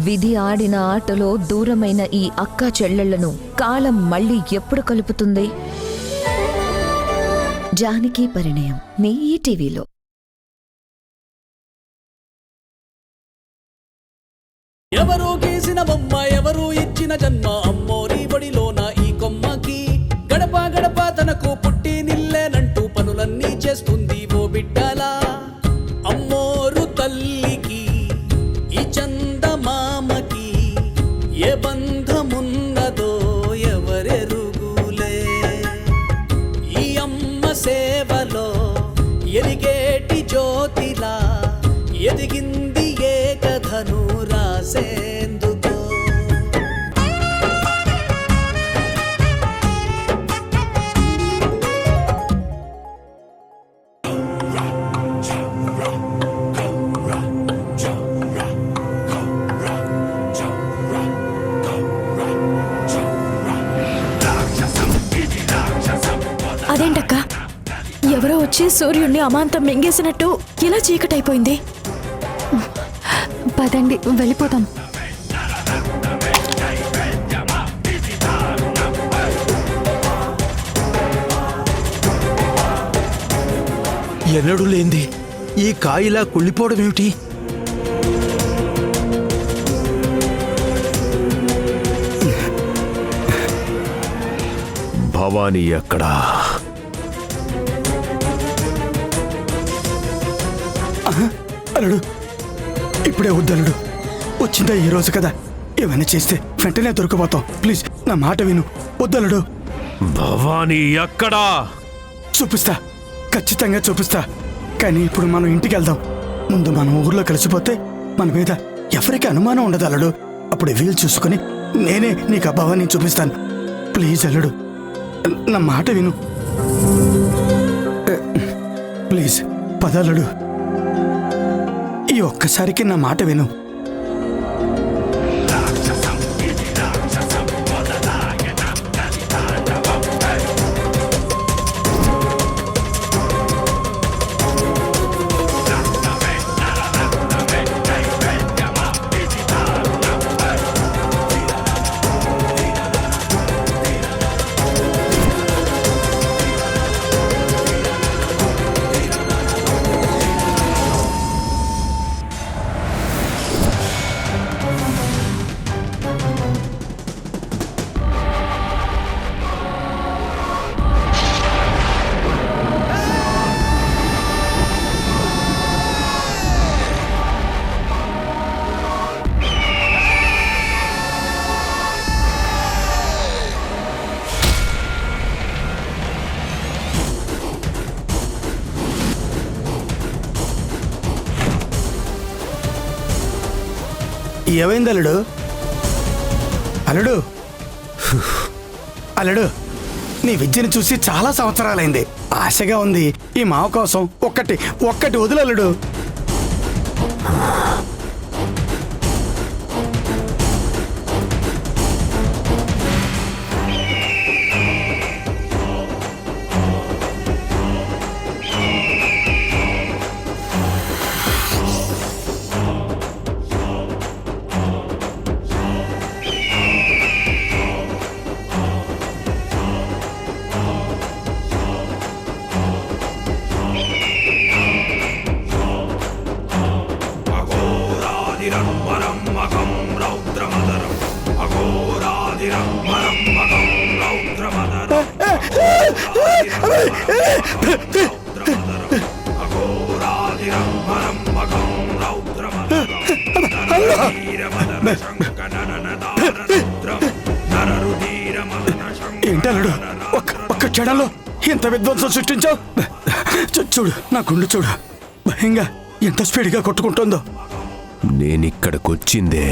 విధి ఆడిన ఆటలో దూరమైన ఈ అక్కా చెల్లెళ్లను కాలం మళ్ళీ ఎప్పుడు కలుపుతుంది? జానకి పరిణయం మీ ఈటీవీలో. ఎవరో గీసిన బొమ్మ, ఎవరో ఇచ్చిన జన్మ, అమ్మోరి బడిలోన ఈ కొమ్మకి గడప గడప తనకు పుట్టి నిల్లేనంటూ పనులన్నీ చేస్తుంది ఓ బిడ్డలా. అమ్మోరు తల్లికి ఈ చందమామకి ఏ బంధమున్నదో ఎవరెరుగులే. ఈ అమ్మ సేవలో ఎరిగేటి జ్యోతిలా ఎదిగింది ఏ కథను రాసేందుకో. అదేంటక్క, ఎవరో వచ్చి సూర్యుడిని అమాంతం మింగేసినట్టు ఇలా చీకటైపోయింది. పదండి వెళ్ళిపోతాం. ఎన్నడూ లేంది ఈ కాయిలా కుళ్ళిపోవడం ఏమిటి? భవానీ ఎక్కడా? అల్లుడు, ఇప్పుడే వద్దలుడు. వచ్చిందా ఈ రోజు కదా, ఏమైనా చేస్తే వెంటనే దొరికిపోతాం. ప్లీజ్ నా మాట విను, వద్దలుడు. భవానీ ఎక్కడా? చూపిస్తా, ఖచ్చితంగా చూపిస్తా. కానీ ఇప్పుడు మనం ఇంటికి వెళ్దాం. ముందు మనం ఊర్లో కలిసిపోతే మన మీద ఎవరికి అనుమానం ఉండదు అల్లుడు. అప్పుడు వీలు చూసుకుని నేనే నీకు ఆ భవానీ చూపిస్తాను. ప్లీజ్ అల్లుడు, నా మాట విను. ప్లీజ్ పదలుడు, ఈ ఒక్కసారికి నా మాట విను. ఏమైంది అల్లుడు? అల్లుడు, అల్లుడు, నీ విద్యను చూసి చాలా సంవత్సరాలైంది. ఆశగా ఉంది. ఈ మావ కోసం ఒక్కటి వదులు అల్లుడు. ఏంటల్లుడు, ఒక్క క్షణంలో ఎంత విధ్వంసం సృష్టించావు? చూడు, నా గుండె చూడు, భయంగా ఎంత స్పీడ్గా కొట్టుకుంటుందో. నేనిక్కడికొచ్చిందే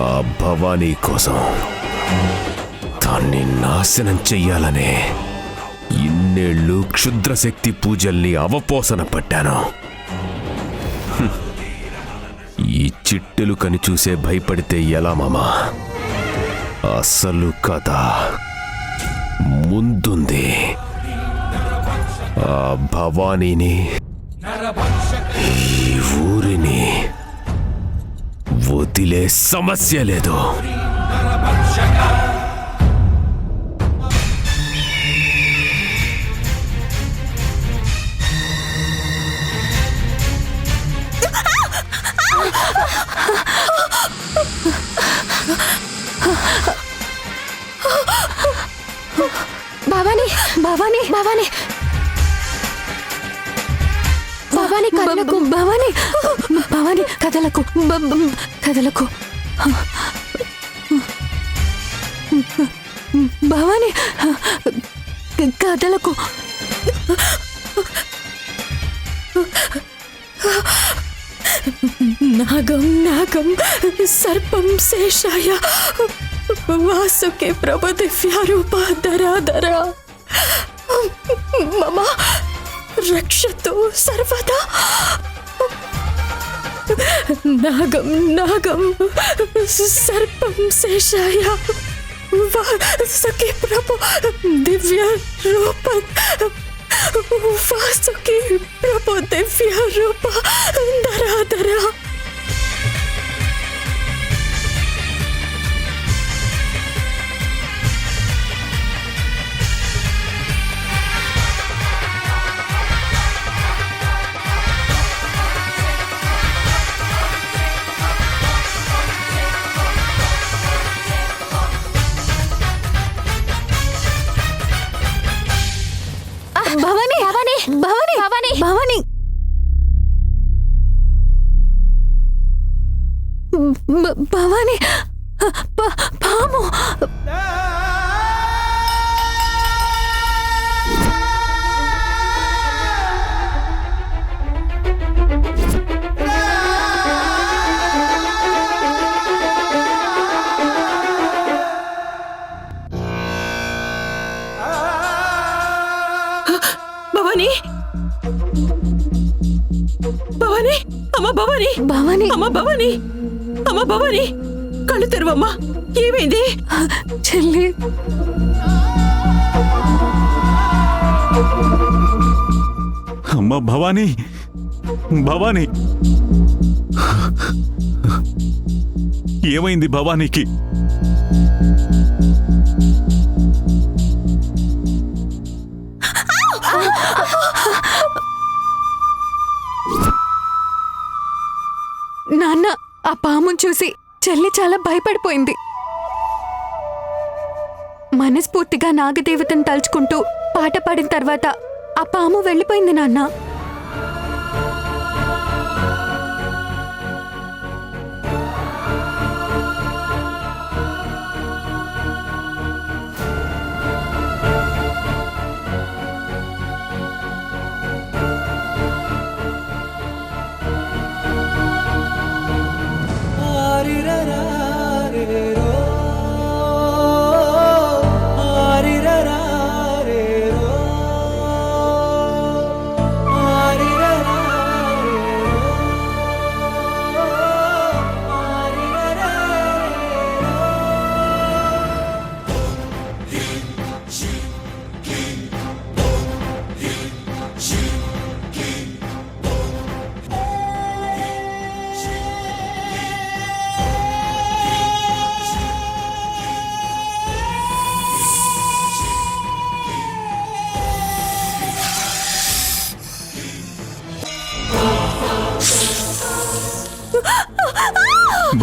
ఆ భవానీ కోసం. దాన్ని నాశనం చెయ్యాలనే ఇన్నేళ్ళు క్షుద్రశక్తి పూజల్ని అవపోసన పట్టాను. ఈ చిట్టెలు కని చూసే భయపడితే ఎలా మామా? అసలు కథ ముందుంది. ఆ భవానీని, ఈ ఊరిని వదిలే సమస్య లేదు. భవానీ భవానీ భవానీ భవానీ కదలకు భవానీ భవానీ కదలకు కదలకు భవానీ కదలకు నాగం నాగం సర్పం శేషాయ వాసుకి ప్రభు దివ్యారూప ధరా మమ రక్షతు సర్వదా. నాగం నాగం సర్పం శేషాయ వాసుకి ప్రభు దివ్య రూప వాసుకి ప్రభు దివ్య రూప ధరా. భవానీ భవానీ భవానీ భవానీ భవానీ భవానీ పాము. భవానీ భవానీ అమ్మ భవానీ భవానీ అమ్మ భవానీ అమ్మ భవానీ కళ్ళు తెరవమ్మా. ఏమైంది చెల్లి? అమ్మ భవానీ భవానీ ఏమైంది భవానీకి? నాన్న ఆ పామును చూసి చెల్లి చాలా భయపడిపోయింది. మనస్ఫూర్తిగా నాగదేవతను తలుచుకుంటూ పాట పాడిన తర్వాత ఆ పాము వెళ్ళిపోయింది నాన్న.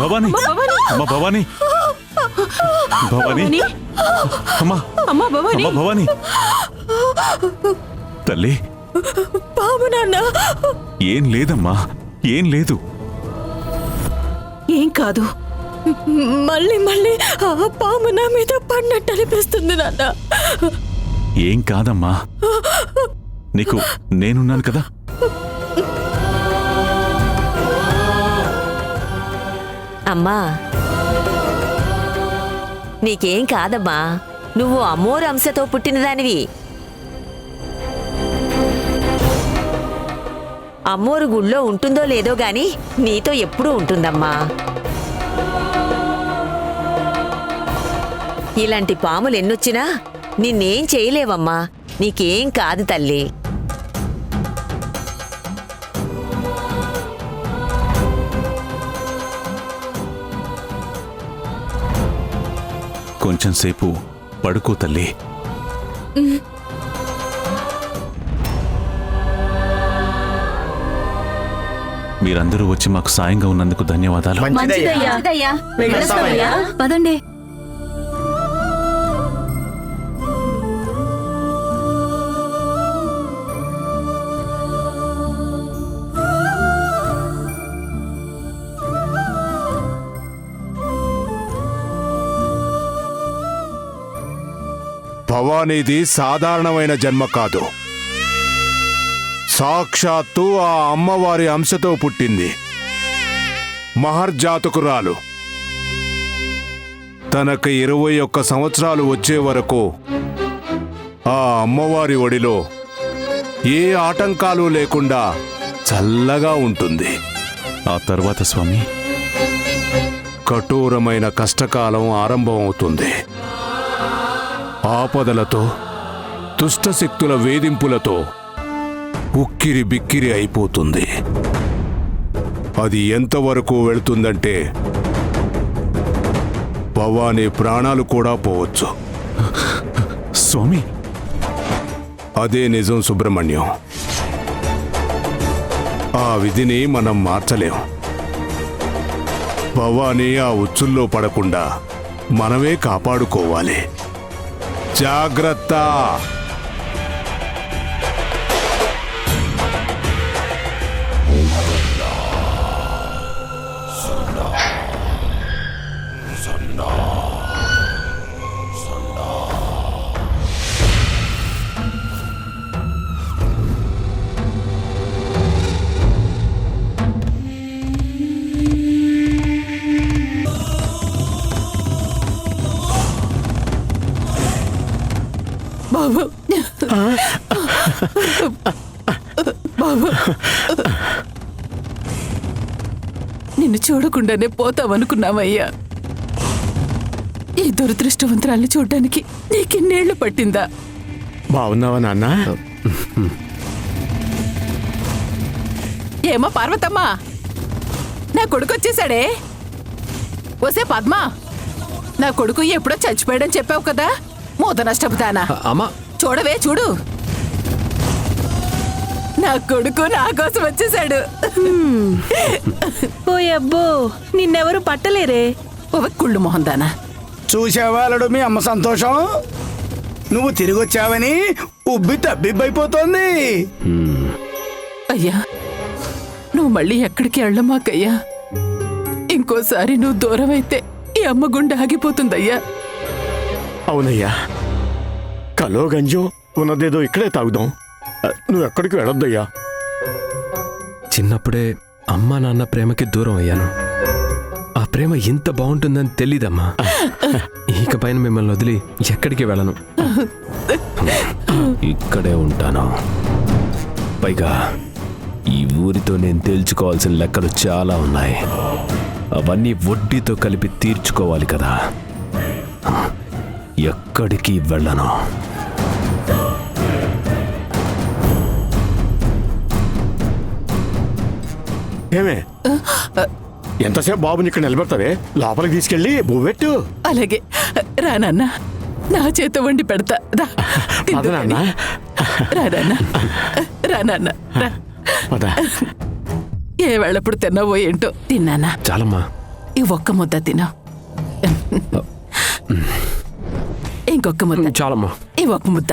భవానీ అమ్మ భవానీ భవానీ అమ్మ అమ్మా భవానీ అమ్మ భవానీ తల్లి పాము నాన్న. ఏం లేదమ్మా, ఏం లేదు. ఏం కాదు, మళ్ళీ మళ్ళీ ఆ పాము నా మీద పడినట్టు అనిపిస్తుంది నాన్న. ఏం కాదమ్మా, నీకు నేనున్నాను కదా. అమ్మా నీకేం కాదమ్మా, నువ్వు అమ్మోరు అంశతో పుట్టినదానివి. అమ్మోరు గుళ్ళో ఉంటుందో లేదో గాని నీతో ఎప్పుడూ ఉంటుందమ్మా. ఇలాంటి పాములు ఎన్నొచ్చినా నిన్నేం చేయలేవమ్మా, నీకేం కాదు తల్లి. కొంచెం సేపు పడుకో తల్లి. మీరందరూ వచ్చి మాకు సాయంగా ఉన్నందుకు ధన్యవాదాలు. మంచిదయ్యా. వెళ్ళొస్తామయ్యా. పదండి. భవానీది సాధారణమైన జన్మ కాదు. సాక్షాత్తు ఆ అమ్మవారి అంశతో పుట్టింది. మహర్జాతకురాలు. తనకు 21 సంవత్సరాలు వచ్చే వరకు ఆ అమ్మవారి ఒడిలో ఏ ఆటంకాలు లేకుండా చల్లగా ఉంటుంది. ఆ తర్వాత స్వామి, కఠోరమైన కష్టకాలం ఆరంభమవుతుంది. ఆపదలతో, దుష్టశక్తుల వేధింపులతో ఉక్కిరి బిక్కిరి అయిపోతుంది. అది ఎంతవరకు వెళుతుందంటే భవానీ ప్రాణాలు కూడా పోవచ్చు. స్వామి, అదే నిజం సుబ్రహ్మణ్యం. ఆ విధిని మనం మార్చలేం. భవానీ ఆ ఉచ్చుల్లో పడకుండా మనమే కాపాడుకోవాలి. జాగ్రత్త. బాబు, బాబు, నిన్ను చూడకుండానే పోతావనుకున్నావయ్యా. ఈ దురదృష్టవంతరాల్ని చూడ్డానికి నీకిన్నేళ్లు పట్టిందా? బాగున్నావా నాన్న? ఏమో పార్వతమ్మా, నా కొడుకు వచ్చేసాడే. ఓసే పద్మ, నా కొడుకు ఎప్పుడో చచ్చిపోయాడని చెప్పావు కదా, మూత నష్టపుతానా? అమ్మా, చూడవే చూడు, నా కొడుకు నా కోసం వచ్చేసాడు. ఓయబ్బో, నిన్నెవరు పట్టలేరే. కుళ్ళు మొహం దానా. చూసావా అల్లుడు మీ అమ్మ సంతోషం? నువ్వు తిరిగి వచ్చావని ఉబ్బి తబ్బిబ్బైపోతోంది. అయ్యా, నువ్వు మళ్ళీ ఎక్కడికి వెళ్ళమాకయ్యా. ఇంకోసారి నువ్వు దూరం అయితే ఈ అమ్మ గుండె ఆగిపోతుందయ్యా. అవునయ్యా, కలో గంజో ఉన్నదేదో ఇక్కడే తాగుదాం. నువ్వు ఎక్కడికి వెళ్ళొద్దయ్యా. చిన్నప్పుడే అమ్మా నాన్న ప్రేమకి దూరం అయ్యాను. ఆ ప్రేమ ఇంత బాగుంటుందని తెలీదమ్మా. ఇక పైన మిమ్మల్ని వదిలి ఎక్కడికి వెళ్ళను, ఇక్కడే ఉంటాను. పైగా ఈ ఊరితో నేను తేల్చుకోవాల్సిన లెక్కలు చాలా ఉన్నాయి. అవన్నీ వడ్డీతో కలిపి తీర్చుకోవాలి కదా. ఎక్కడికి వెళ్ళను. ఏమే, ఎంతసేపు బాబుని ఇక్కడ నిలబెడతావే? లోపలికి తీసుకెళ్ళి బువ్వెట్టు. అలాగే రా నాన్న, నా చేత వండి పెడతా. రా పద నాన్న. రా నాన్న, రా నాన్న, రా. పద. ఏ వెళ్ళప్పుడు తిన్నావో ఏంటో. తిన్నానా? చాలమ్మా. ఈ ఒక్క ముద్ద తిన్నా. ఇంకొక ముద్ద. చాలమ్మా. ఈ ఒక్క ముద్ద.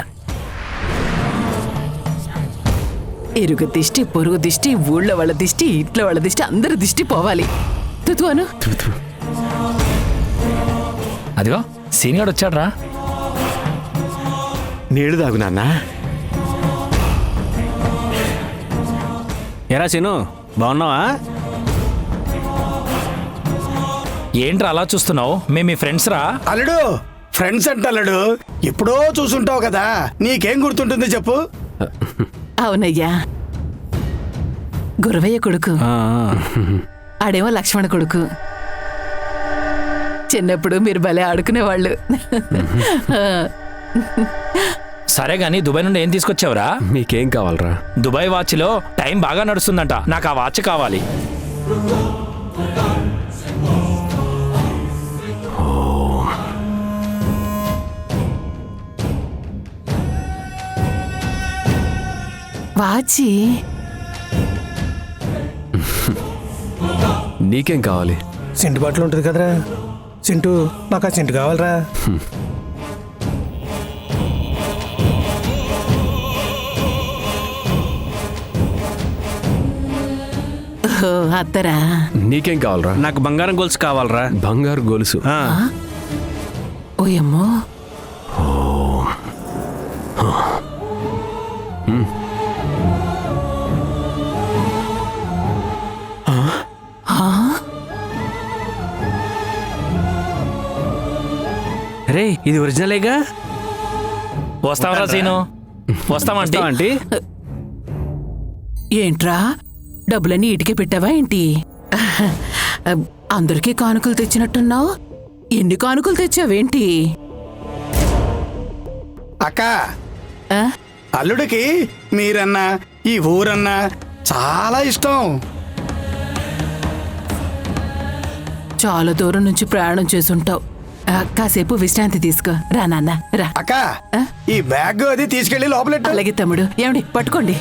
ఇరుగు దిష్టి, పొరుగు దిష్టి, ఊళ్ళో వాళ్ళ దిష్టి, ఇంట్లో వాళ్ళ దిష్టి, అందరి దిష్టి పోవాలి. తుతువాను. అదిగో సీనియర్ వచ్చాడ్రా. నీళ్ళు తాగు నాన్న. ఎరా సీను, బాగున్నావా? ఏంట్రా అలా చూస్తున్నావు? మేము మీ ఫ్రెండ్స్ రా. అల్లుడు, ఫ్రెండ్స్ అంటే అల్లుడు ఎప్పుడో చూసుంటావు కదా, నీకేం గుర్తుంటుంది చెప్పు? అవునయ్యా, గురవయ్య కొడుకు. ఆడేమో లక్ష్మణ కొడుకు. చిన్నప్పుడు మీరు భలే ఆడుకునేవాళ్ళు. సరే గాని దుబాయ్ నుండి ఏం తీసుకొచ్చావురా? మీకేం కావాలరా? దుబాయ్ వాచ్లో టైం బాగా నడుస్తుందంట, నాకు ఆ వాచ్ కావాలి. వాచి నీకేం కావాలి? సింటు బట్టలు ఉంటుంది కదరా సింటు, నాకు ఆ సింటు కావాలరా. అద్దరా. నీకేం కావాలరా? నాకు బంగారం గొలుసు కావాలరా. బంగారు గొలుసు? ఓయమ్మో, రే ఇది ఒరిజినలేగా. వస్తావరా సీను? వస్తామంటే ఆంటీ. ఏంట్రా డబ్బులన్నీ ఇటుకే పెట్టావా ఏంటి? అందరికీ కానుకలు తెచ్చినట్టున్నావు. ఎన్ని కానుకలు తెచ్చావేంటి? అక్క, అల్లుడికి మీరన్నా ఈ ఊరన్నా చాలా ఇష్టం. చాలా దూరం నుంచి ప్రయాణం చేసుంటావు. కాసేపు విశ్రాంతి తీసుకో. రా నాన్న రా. అక్క, ఈ బ్యాగ్ అది తీసుకెళ్లి లోపల. అలాగే తమ్ముడు. ఏమండి పట్టుకోండి.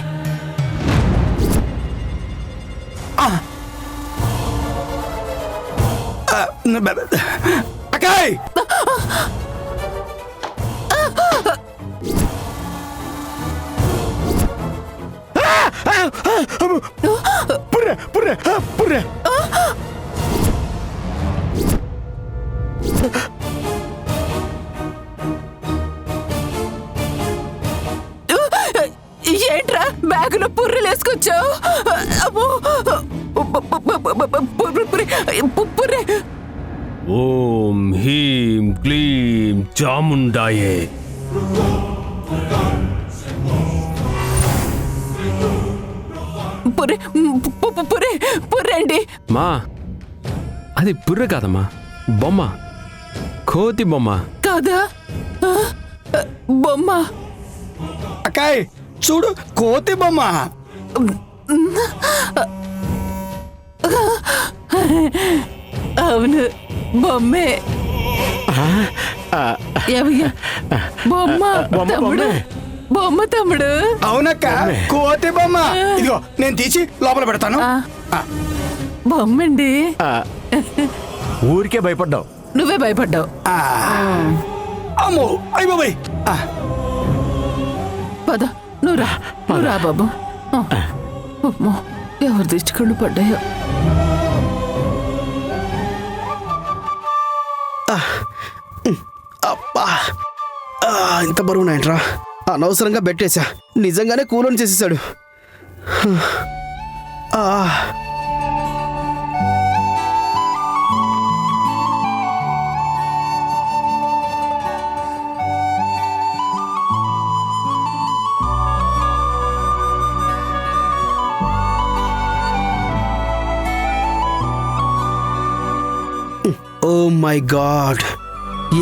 అక్కాయ్, పుర్రె పుర్రె పుర్రె. ఏంట్రా బ్యాగులో పుర్రెలు వేసుకొచ్చావు? పుర్రె. ఓం హ్రీం క్లీం చాముండాయే. పుర్రె పుర్రె పుర్రె అండి. మా అది పుర్రె కాదమ్మా, బొమ్మ. కోతి బొమ్మ కాదా? బొమ్మ. అక్కాయ్ చూడు, కోతి బొమ్మ. అవును, బొమ్మే. ఏమయ్యా, బొమ్మ తమ్ముడు, బొమ్మ తమ్ముడు. అవునక్క, కోతి బొమ్మ. ఇదిగో నేను తీసి లోపల పెడతాను. బొమ్మండి. ఊరికే భయపడ్డావు. నువ్వే భయపడ్డావు. అమ్మో అయ్య బాబాయ్. పద, నువ్వు రా, నువ్వు రా బాబు. అమ్మో, ఎవరి దిష్టి కళ్ళు పడ్డాయో. అబ్బా, ఇంత బరువునాయంట్రా. అనవసరంగా పెట్టేశా. నిజంగానే కూలోని చేసేసాడు. ఓ మై గాడ్,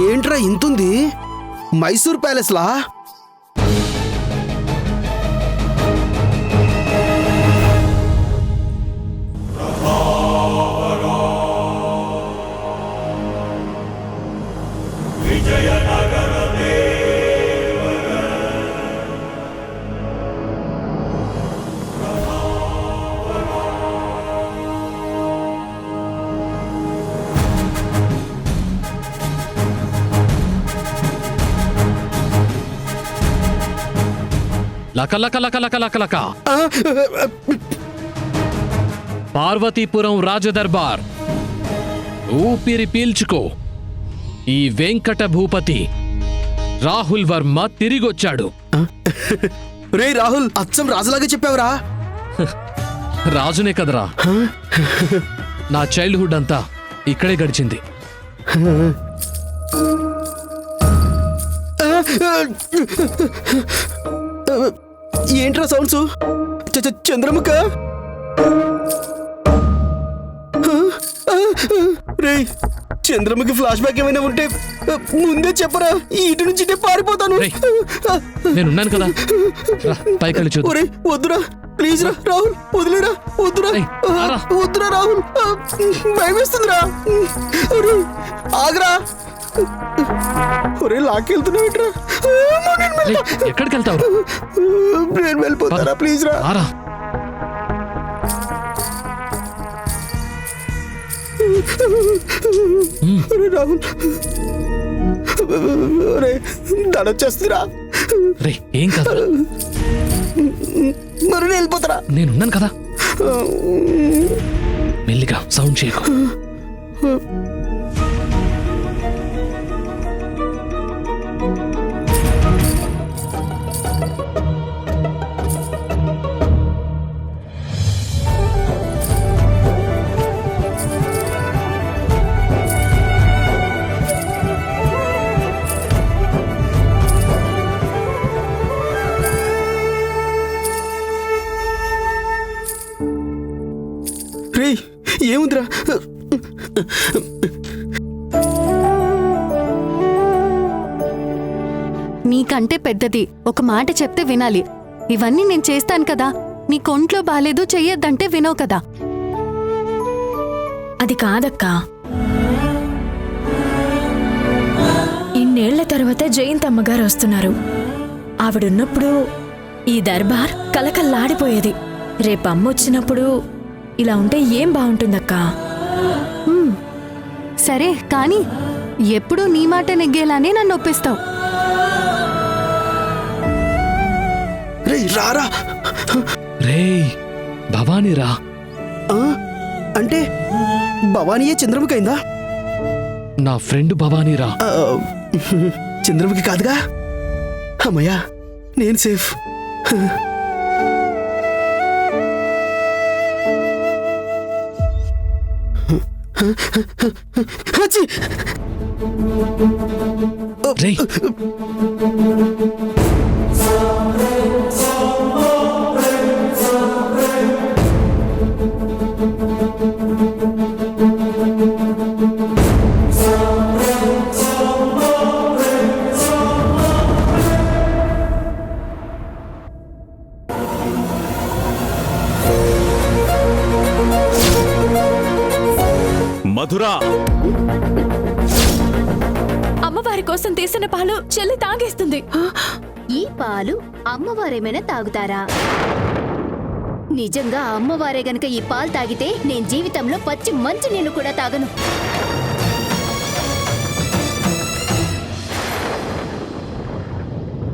ఏంట్రా ఇంతుంది? మైసూర్ ప్యాలెస్ లా. లక లక లక లక లక లక. పార్వతీపురం రాజదర్బార్. ఊపిరి పీల్చుకో. ఈ వెంకట భూపతి రాహుల్ వర్మ తిరిగొచ్చాడు. రే రాహుల్, అచ్చం రాజులాగా చెప్పావురా. రాజునే కదరా, నా చైల్డ్హుడ్ అంతా ఇక్కడే గడిచింది. ఏంట్రా సౌండ్స్? చంద్రముఖ. రే, చంద్రముఖి ఫ్లాష్ బ్యాక్ ఏమైనా ఉంటే ముందే చెప్పరా. ఇటు నుంచి పారిపోతాను. నేనున్నాను కదా, పైకెళ్ళి చూడు. ఒరే వద్దురా, ప్లీజ్ రా రాహుల్, వదిలేరా. వద్దురా వద్దురా రాహుల్, భయం వేస్తుందిరా. ఆగరా. ఒరే లాక్కెళ్తున్నావు ఏంట్రా? రేయ్, ఎక్కడికి వెళ్తావు నేను వెళ్ళిపోతారా ప్లీజ్ రా. రారా. రాహుల్ దాని వచ్చేస్తురా. రే ఏం కాదు, మరి నేను వెళ్ళిపోతారా. నేనున్నాను కదా, మెల్లిగా సౌండ్ చేయకు. రే ఏముందిరా. నీకంటే పెద్దది ఒక మాట చెప్తే వినాలి. ఇవన్నీ నేను చేస్తాను కదా, నీ కొంట్లో బాలేదు చెయ్యొద్దంటే వినవు కదా. అది కాదక్కా, ఇన్నేళ్ల తర్వాత జయంత్ అమ్మగారు వస్తున్నారు. ఆవిడున్నప్పుడు ఈ దర్బార్ కలకల్లాడిపోయేది. రేపు అమ్మ వచ్చినప్పుడు ఇలా ఉంటే ఏం బాగుంటుందక్కా. సరే కానీ ఎప్పుడూ నీ మాట నెగ్గేలానే నన్ను ఒప్పిస్తావు. రే రారా. రేయ్ భవానీ రా. అంటే భవానీయే చంద్రముఖి అయిందా? నా ఫ్రెండ్ భవానీ రా. చంద్రముఖి కాదుగా. అమ్మయ్యా నేను సేఫ్. రేయ్ మధురా, అమ్మవారి కోసం తీసిన పాలు చెల్లి తాగేస్తుంది. ఈ పాలు అమ్మవారేమైనా తాగుతారా? నిజంగా అమ్మవారే గనక ఈ పాలు తాగితే నేను జీవితంలో పచ్చి మంచి నీళ్లు కూడా తాగను.